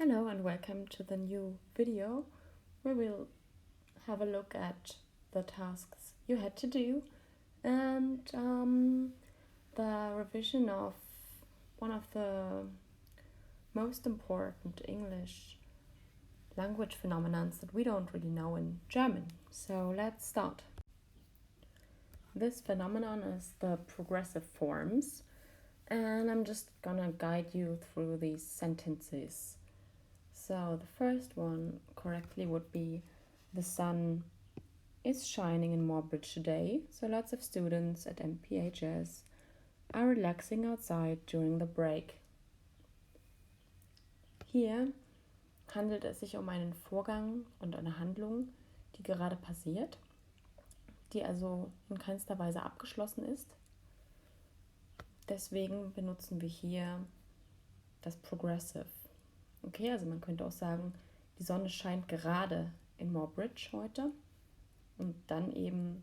Hello and welcome to the new video where we'll have a look at the tasks you had to do and the revision of one of the most important English language phenomena that we don't really know in German. So let's start. This phenomenon is the progressive forms, and I'm just gonna guide you through these sentences. So the first one correctly would be the sun is shining in Morbridge today. So lots of students at MPHS are relaxing outside during the break. Hier handelt es sich um einen Vorgang und eine Handlung, die gerade passiert, die also in keinster Weise abgeschlossen ist. Deswegen benutzen wir hier das Progressive. Okay, also man könnte auch sagen, die Sonne scheint gerade in Morbridge heute und dann eben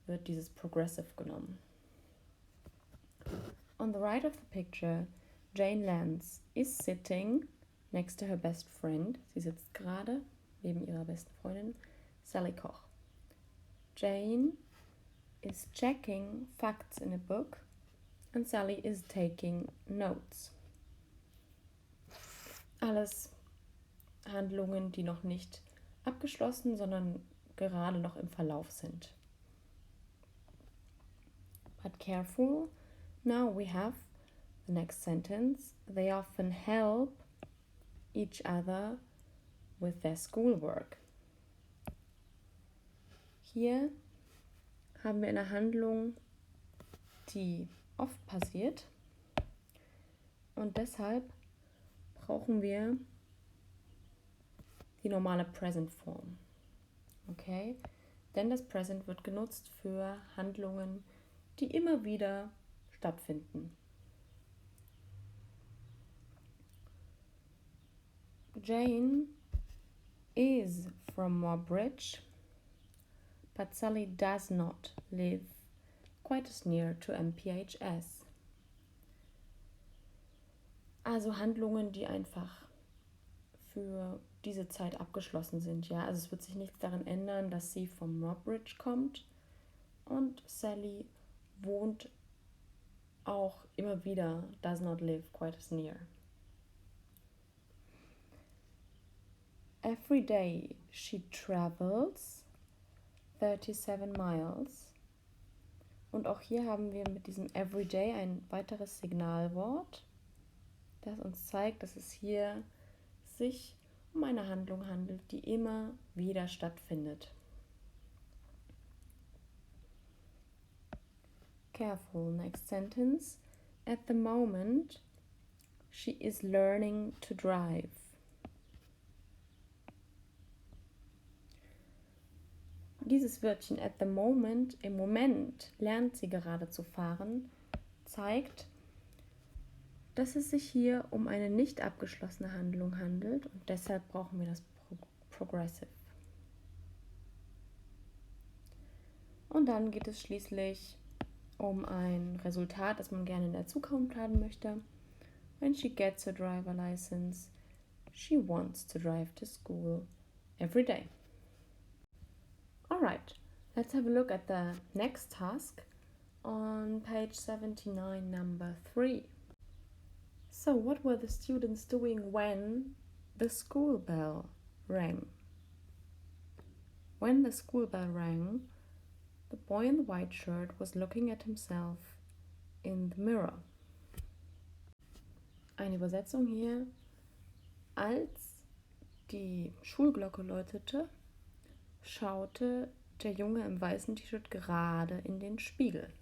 wird dieses Progressive genommen. On the right of the picture, Jane Lance is sitting next to her best friend. Sie sitzt gerade neben ihrer besten Freundin, Sally Koch. Jane is checking facts in a book and Sally is taking notes. Alles Handlungen, die noch nicht abgeschlossen, sondern gerade noch im Verlauf sind. But careful, now we have the next sentence. They often help each other with their schoolwork. Hier haben wir eine Handlung, die oft passiert und deshalb brauchen wir die normale Present-Form. Okay? Denn das Present wird genutzt für Handlungen, die immer wieder stattfinden. Jane is from Morbridge, but Sally does not live quite as near to MPHS. Also Handlungen, die einfach für diese Zeit abgeschlossen sind. Ja, also es wird sich nichts daran ändern, dass sie vom Morbridge kommt und Sally wohnt auch immer wieder, does not live quite as near. Every day she travels 37 miles. Und auch hier haben wir mit diesem everyday ein weiteres Signalwort, das uns zeigt, dass es hier sich um eine Handlung handelt, die immer wieder stattfindet. Careful, next sentence. At the moment, she is learning to drive. Dieses Wörtchen at the moment, im Moment lernt sie gerade zu fahren, zeigt, dass es sich hier um eine nicht abgeschlossene Handlung handelt und deshalb brauchen wir das Progressive. Und dann geht es schließlich um ein Resultat, das man gerne in der Zukunft haben möchte. When she gets her driver license, she wants to drive to school every day. Alright, let's have a look at the next task on page 79, number 3. So, what were the students doing when the school bell rang? When the school bell rang, the boy in the white shirt was looking at himself in the mirror. Eine Übersetzung hier. Als die Schulglocke läutete, schaute der Junge im weißen T-Shirt gerade in den Spiegel.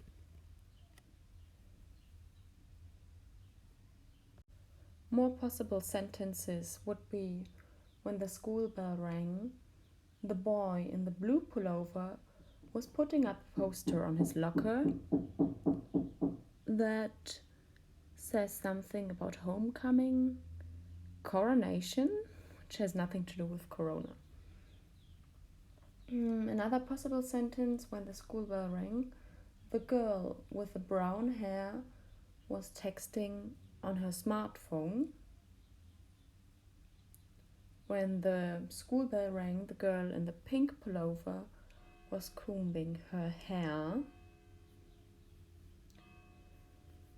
More possible sentences would be, when the school bell rang, the boy in the blue pullover was putting up a poster on his locker that says something about homecoming, coronation, which has nothing to do with corona. Another possible sentence, when the school bell rang, the girl with the brown hair was texting on her smartphone When the school bell rang, the girl in the pink pullover was combing her hair.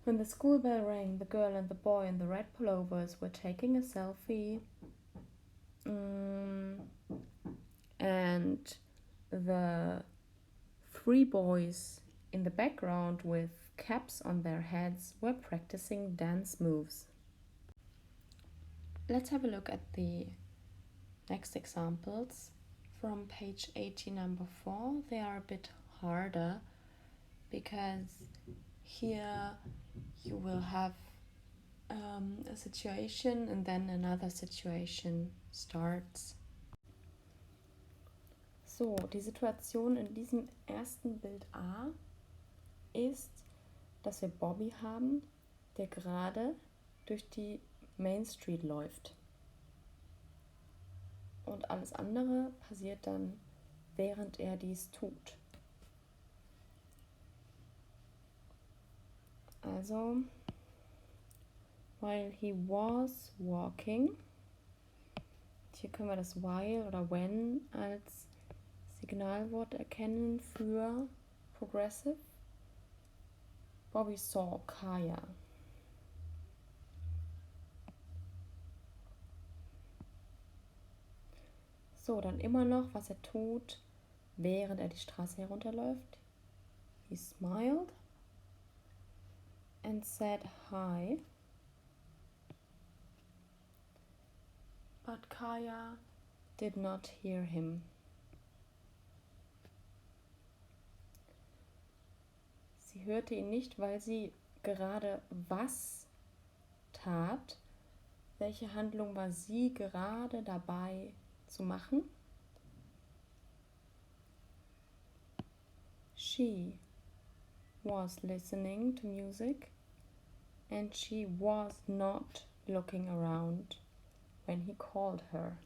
When the school bell rang, the girl and the boy in the red pullovers were taking a selfie. And the 3 boys in the background with caps on their heads were practicing dance moves. Let's have a look at the next examples from page 80, number 4. They are a bit harder because here you will have a situation and then another situation starts. So, die Situation in diesem ersten Bild A ist, dass wir Bobby haben, der gerade durch die Main Street läuft. Und alles andere passiert dann, während er dies tut. Also, while he was walking, hier können wir das while oder when als Signalwort erkennen für progressive. Bobby saw Kaya. So, dann immer noch, was er tut, während er die Straße herunterläuft. He smiled and said hi. But Kaya did not hear him. Sie hörte ihn nicht, weil sie gerade was tat. Welche Handlung war sie gerade dabei zu machen? She was listening to music and she was not looking around when he called her.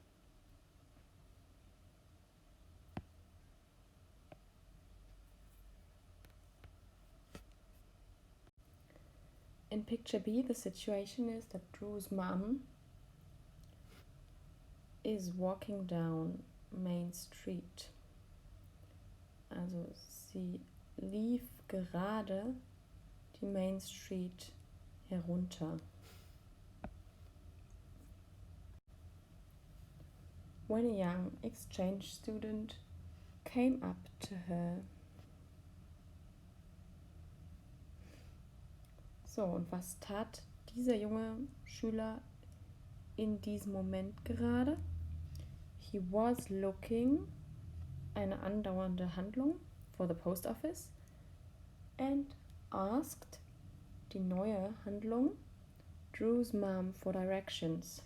In picture B, the situation is that Drew's mom is walking down Main Street. Also sie lief gerade die Main Street herunter. When a young exchange student came up to her. So, und was tat dieser junge Schüler in diesem Moment gerade? He was looking, eine andauernde Handlung, for the post office, and asked, die neue Handlung, Drew's mom for directions.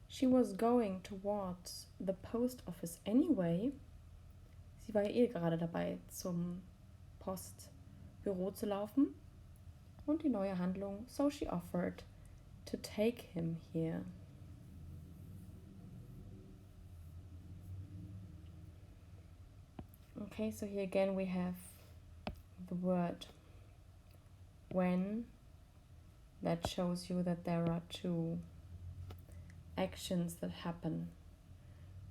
She was going towards the post office anyway. Sie war ja eh gerade dabei, zum Postbüro zu laufen. Und die neue Handlung, so she offered to take him here. Okay, so here again we have the word when. That shows you that there are 2 actions that happen.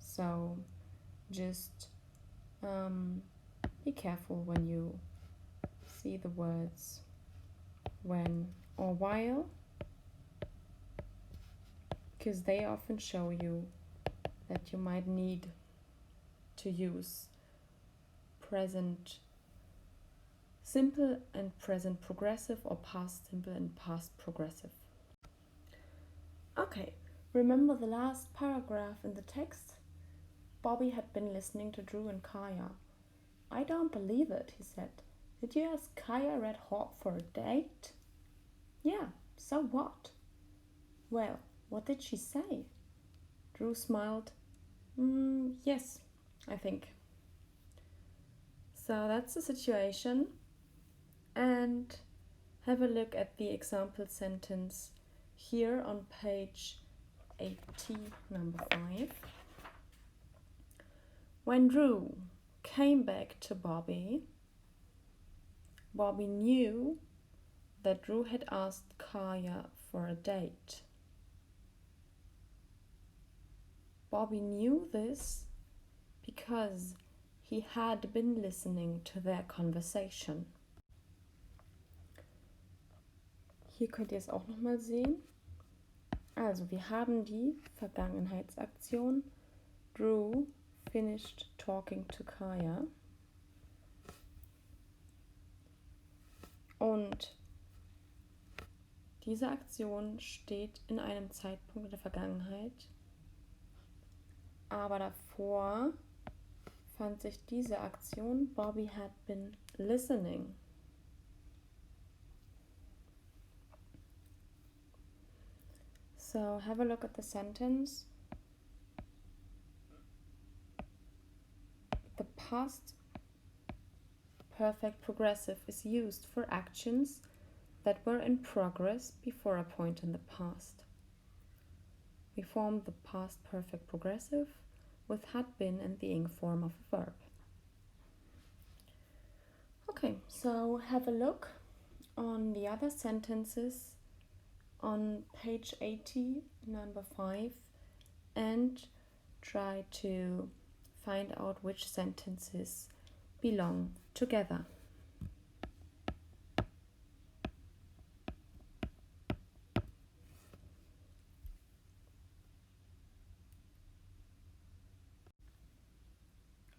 So just be careful when you see the words when or while, because they often show you that you might need to use present simple and present progressive, or past simple and past progressive. Okay, remember the last paragraph in the text? Bobby had been listening to Drew and Kaya. I don't believe it, he said. Did you ask Kaya Red Hawk for a date? Yeah, so what? Well, what did she say? Drew smiled. Yes, I think. So that's the situation. And have a look at the example sentence here on page 80, number 5. When Drew came back to Bobby, Bobby knew that Drew had asked Kaya for a date. Bobby knew this because he had been listening to their conversation. Hier könnt ihr es auch nochmal sehen. Also wir haben die Vergangenheitsaktion. Drew finished talking to Kaya. Und diese Aktion steht in einem Zeitpunkt in der Vergangenheit. Aber davor fand sich diese Aktion, Bobby had been listening. So have a look at the sentence. The past perfect progressive is used for actions that were in progress before a point in the past. We form the past perfect progressive with had been and the ing form of a verb. Okay, so have a look on the other sentences on page 80, number 5, and try to find out which sentences belong together.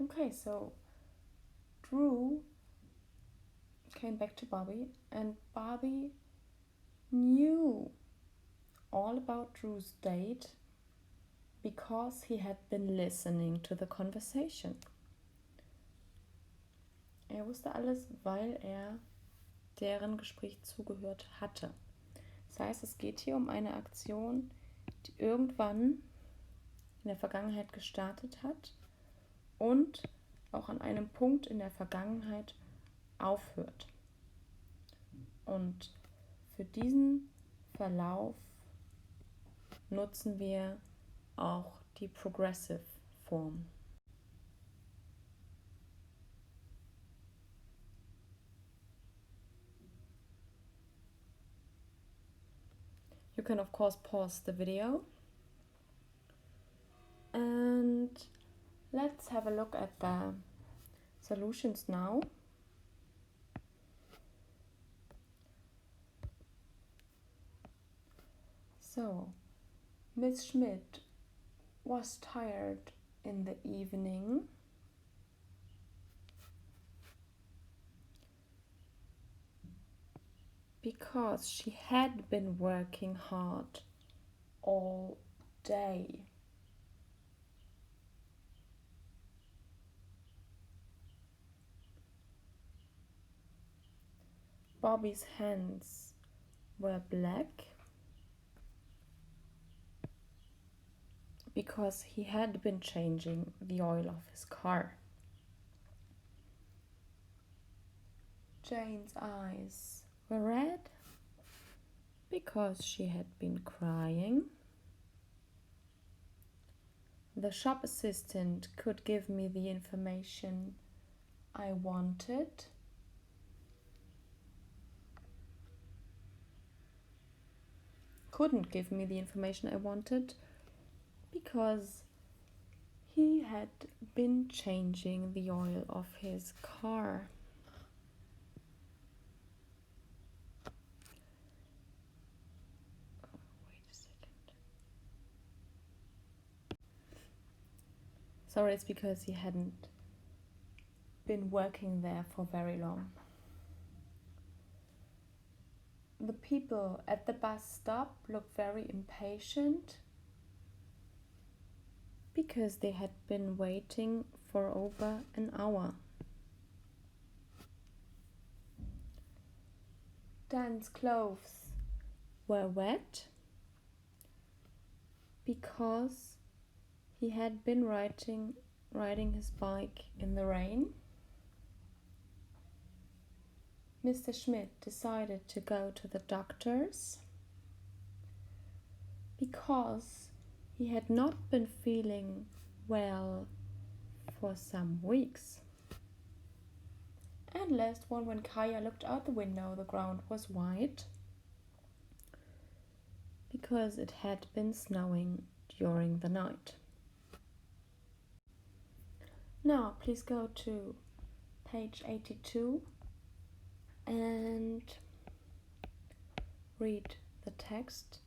Okay, so Drew came back to Bobby, and Bobby knew all about Drew's date because he had been listening to the conversation. Er wusste alles, weil er deren Gespräch zugehört hatte. Das heißt, es geht hier um eine Aktion, die irgendwann in der Vergangenheit gestartet hat und auch an einem Punkt in der Vergangenheit aufhört. Und für diesen Verlauf nutzen wir auch die Progressive Form. You can of course pause the video and let's have a look at the solutions now. So, Miss Schmidt was tired in the evening because she had been working hard all day. Bobby's hands were black because he had been changing the oil of his car. Jane's eyes were red because she had been crying. The shop assistant could give me the information I wanted. Couldn't give me the information I wanted because he had been changing the oil of his car. Wait a second. Sorry, it's because he hadn't been working there for very long. The people at the bus stop looked very impatient because they had been waiting for over an hour. Dan's clothes were wet because he had been riding his bike in the rain. Mr. Schmidt decided to go to the doctor's because he had not been feeling well for some weeks. And last one, when Kaya looked out the window, the ground was white because it had been snowing during the night. Now, please go to page 82 and read the text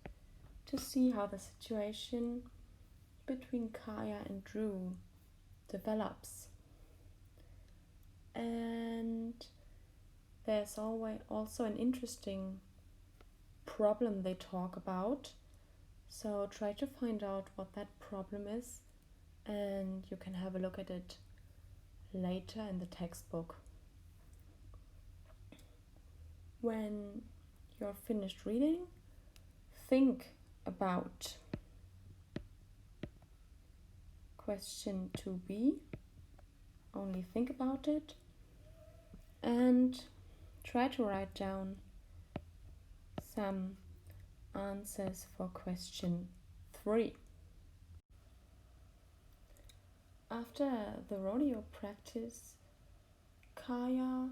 to see how the situation between Kaya and Drew develops. And there's always also an interesting problem they talk about. So try to find out what that problem is, and you can have a look at it later in the textbook. When you're finished reading, think about question 2b. Only think about it and try to write down some answers for question 3. After the rodeo practice, Kaya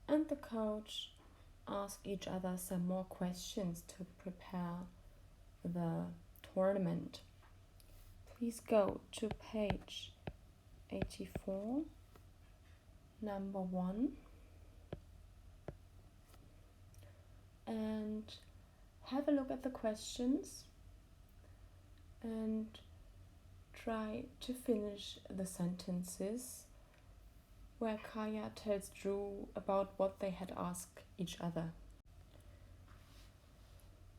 and the coach ask each other some more questions to prepare the tournament. Please go to page 84, number 1, and have a look at the questions and try to finish the sentences where Kaya tells Drew about what they had asked each other.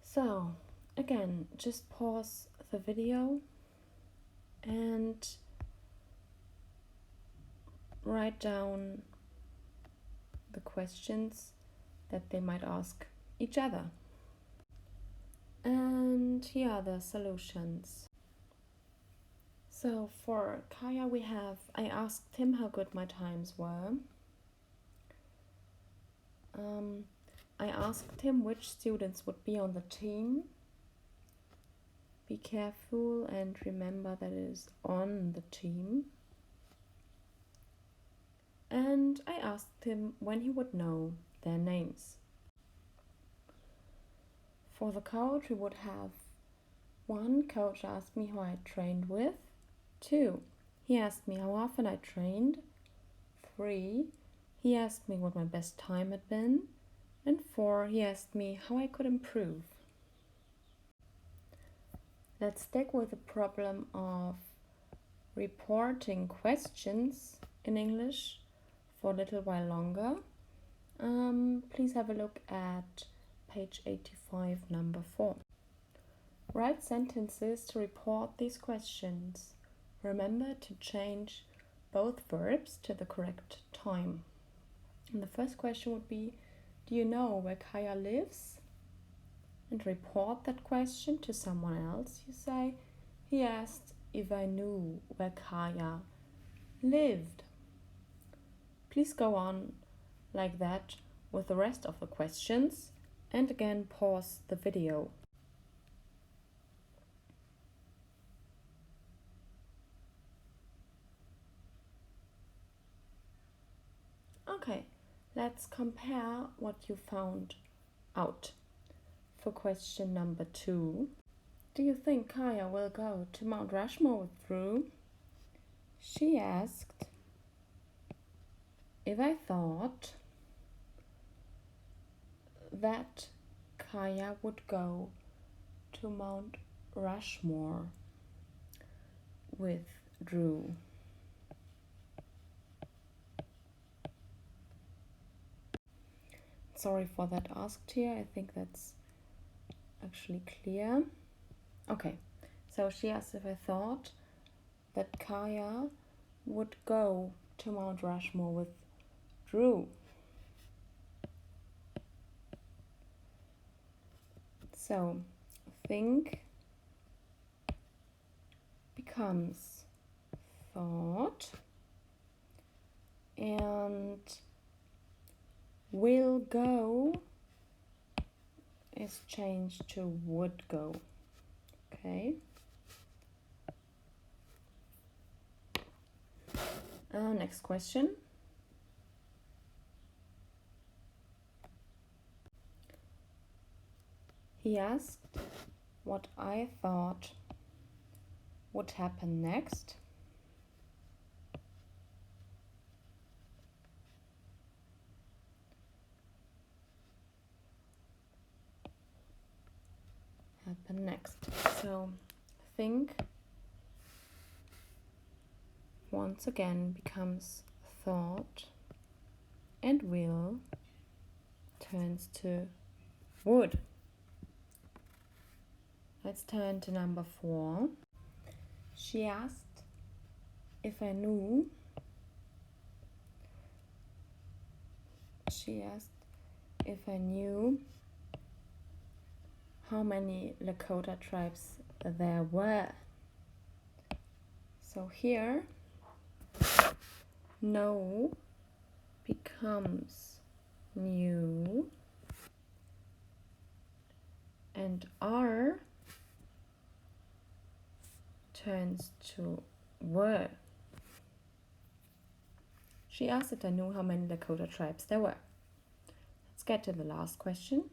So, again, just pause the video and write down the questions that they might ask each other. And here are the solutions. So for Kaya we have, I asked him how good my times were. I asked him which students would be on the team. Be careful and remember that it is on the team. And I asked him when he would know their names. For the coach, we would have 1. Coach asked me who I trained with. 2. He asked me how often I trained. 3. He asked me what my best time had been. And 4. He asked me how I could improve. Let's stick with the problem of reporting questions in English for a little while longer. Please have a look at page 85, number 4. Write sentences to report these questions. Remember to change both verbs to the correct time. And the first question would be, do you know where Kaya lives? And report that question to someone else. You say, he asked if I knew where Kaya lived. Please go on like that with the rest of the questions. And again, pause the video. Okay, let's compare what you found out. For question number 2, do you think Kaya will go to Mount Rushmore with Drew? She asked if I thought that Kaya would go to Mount Rushmore with Drew. Sorry for that asked here, I think that's actually clear. Okay, so she asked if I thought that Kaya would go to Mount Rushmore with Drew. So, think becomes thought, and will go is changed to would go. Okay. Next question. He asked what I thought would happen next. So think once again becomes thought, and will turns to would. Let's turn to number 4. She asked if I knew. She asked if I knew how many Lakota tribes there were. So here, know becomes knew, and are turns to were. She asked if I knew how many Lakota tribes there were. Let's get to the last question.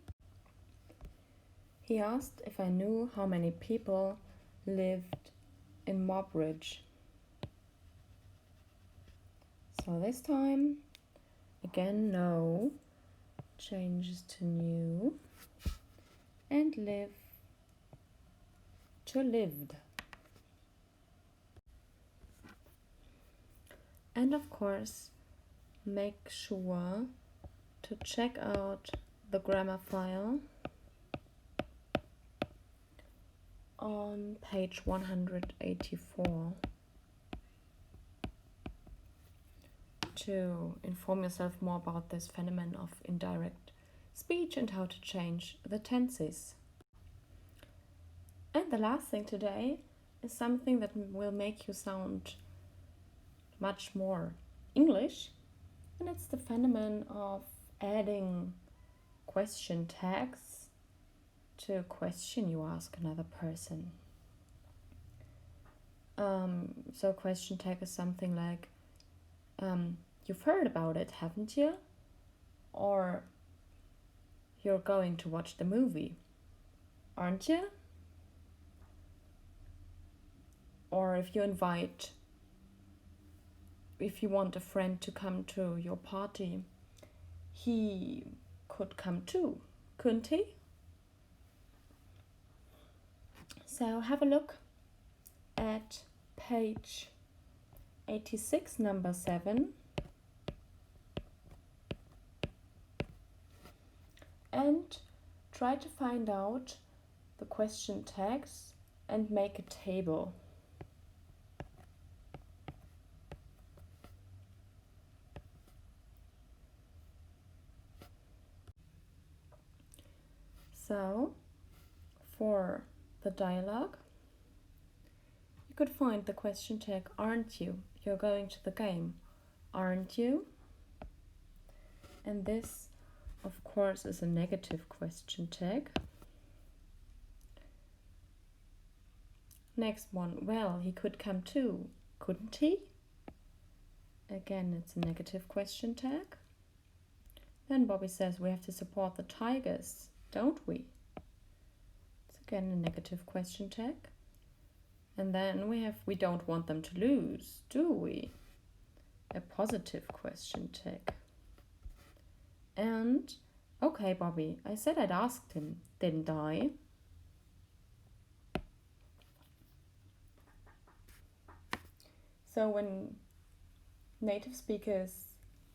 He asked if I knew how many people lived in Mobridge. So this time, again, know changes to knew, and live to lived. And of course, make sure to check out the grammar file on page 184 to inform yourself more about this phenomenon of indirect speech and how to change the tenses. And the last thing today is something that will make you sound much more English, and it's the phenomenon of adding question tags to a question you ask another person. So question tag is something like, you've heard about it, haven't you? Or you're going to watch the movie, aren't you? Or if you want a friend to come to your party, he could come too, couldn't he? So have a look at page 86, number 7. And try to find out the question tags and make a table. So, for the dialogue, you could find the question tag, aren't you? You're going to the game, aren't you? And this, of course, is a negative question tag. Next one, well, he could come too, couldn't he? Again, it's a negative question tag. Then Bobby says we have to support the Tigers, don't we? It's again a negative question tag. And then we don't want them to lose, do we? A positive question tag. And, okay, Bobby, I said I'd asked him, didn't I? So when native speakers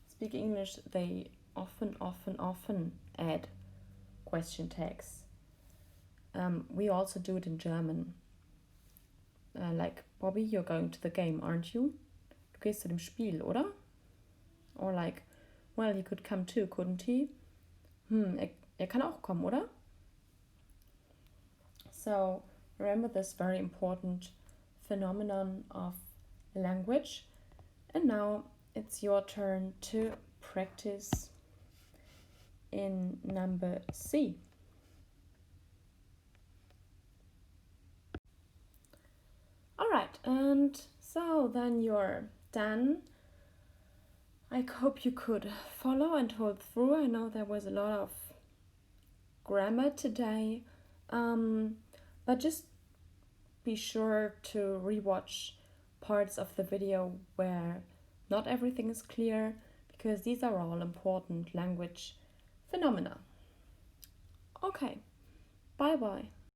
speak English, they often add question tags. We also do it in German. Like, Bobby, you're going to the game, aren't you? Du gehst zu dem Spiel, oder? Or like, well, he could come too, couldn't he? Er kann auch kommen, oder? So, remember this very important phenomenon of language. And now it's your turn to practice in number C. Alright, and so then you're done. I hope you could follow and hold through. I know there was a lot of grammar today, But just be sure to rewatch parts of the video where not everything is clear, because these are all important language phenomena. Okay, bye bye.